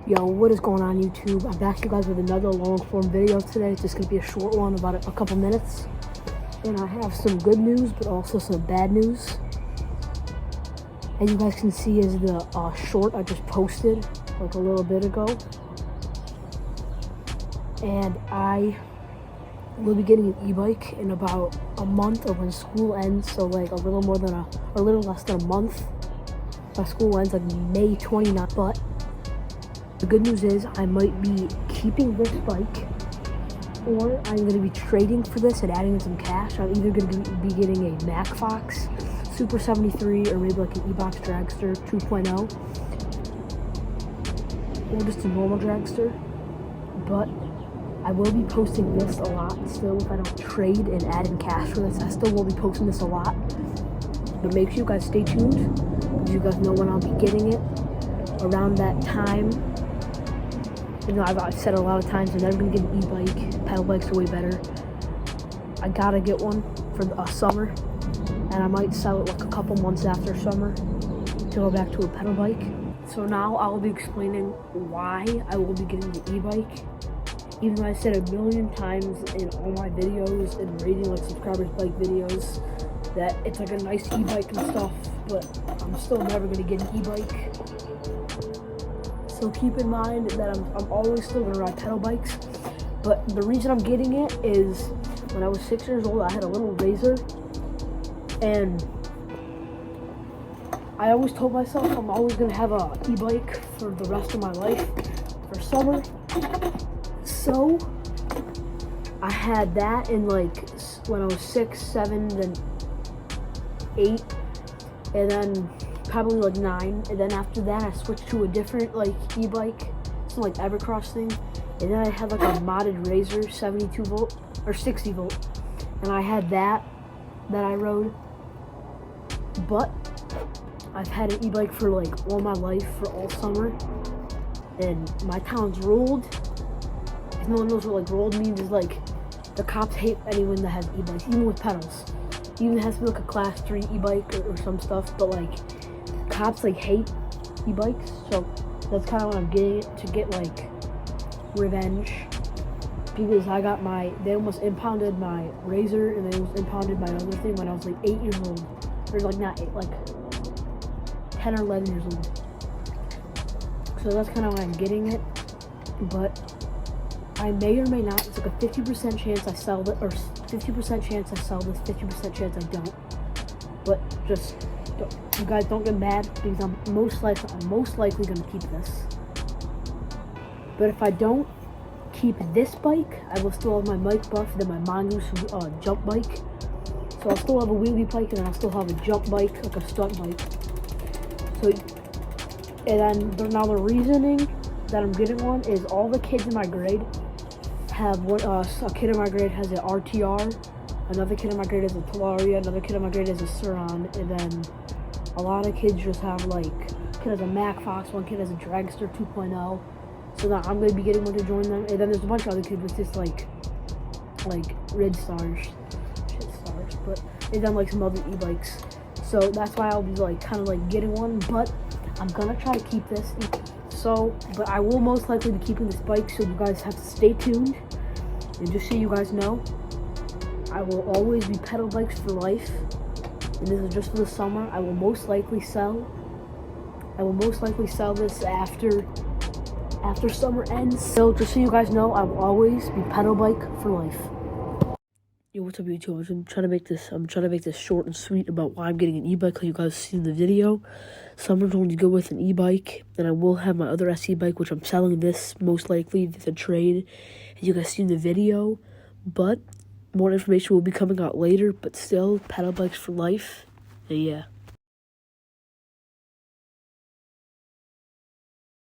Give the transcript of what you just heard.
Yo, what is going on YouTube? I'm back to you guys with another long form video today. It's just going to be a short one, about a couple minutes. And I have some good news, but also some bad news. And you guys can see is the short I just posted like a little bit ago. And I will be getting an e-bike in about a month, or when school ends. So like a little less than a month. My school ends like May 29th, but the good news is I might be keeping this bike, or I'm going to be trading for this and adding in some cash. I'm either going to be getting a MacFox Super 73 or maybe like an e-box Dragster 2.0, or just a normal Dragster. But I will be posting this a lot still. If I don't trade and add in cash for this, I still will be posting this a lot. But make sure you guys stay tuned, because you guys know when I'll be getting it around that time. You know, I've said a lot of times I'm never going to get an e-bike. Pedal bikes are way better. I gotta get one for summer, and I might sell it like a couple months after summer to go back to a pedal bike. So now I'll be explaining why I will be getting the e-bike. Even though I said a million times in all my videos and rating like subscribers bike videos that it's like a nice e-bike and stuff, but I'm still never going to get an e-bike. So keep in mind that I'm always still gonna ride pedal bikes. But the reason I'm getting it is when I was 6 years old, I had a little Razor, and I always told myself I'm always gonna have a e-bike for the rest of my life for summer. So I had that in like when I was 6, 7, then 8, and then probably like 9, and then after that I switched to a different like e-bike, some like Evercross thing, and then I had like a modded Razor 72 volt or 60 volt, and I had that I rode. But I've had an e-bike for like all my life, for all summer, and my town's ruled. If no one knows what like ruled means, is like the cops hate anyone that has e-bikes, even with pedals. Even it has to be like a class 3 e-bike or some stuff, but like cops like hate e-bikes, so that's kind of what I'm getting it, to get like revenge, because they almost impounded my Razor, and they almost impounded my other thing when I was like 8 years old, or like not 8, like 10 or 11 years old. So that's kind of why I'm getting it. But I may or may not, it's like a 50% chance I sell it, or 50% chance I sell this, 50% chance I don't. But just, you guys don't get mad, because I'm most likely going to keep this. But if I don't keep this bike, I will still have my Mike Buff, then my Mongoose jump bike. So I'll still have a wheelie bike, and then I'll still have a jump bike, like a stunt bike. So, and then now the reasoning that I'm getting one is all the kids in my grade have one. A kid in my grade has an RTR, another kid in my grade has a Talaria, another kid in my grade has a Suron, and then a lot of kids just have like, kid has a MacFox, one kid has a Dragster 2.0. So now I'm going to be getting one to join them. And then there's a bunch of other kids with just like Red Stars, shit stars, but they've done like some other e-bikes. So that's why I'll be like kind of like getting one, but I'm going to try to keep this. So, but I will most likely be keeping this bike, so you guys have to stay tuned. And just so you guys know, I will always be pedal bikes for life. And this is just for the summer. I will most likely sell this after summer ends. So just so you guys know, I will always be pedal bike for life. Yo, what's up YouTube? I'm trying to make this short and sweet about why I'm getting an e-bike, like you guys see in the video. Summer's only to go with an e-bike, and I will have my other SE bike, which I'm selling this most likely with a trade, as you guys see in the video. But more information will be coming out later, but still, pedal bikes for life. And yeah.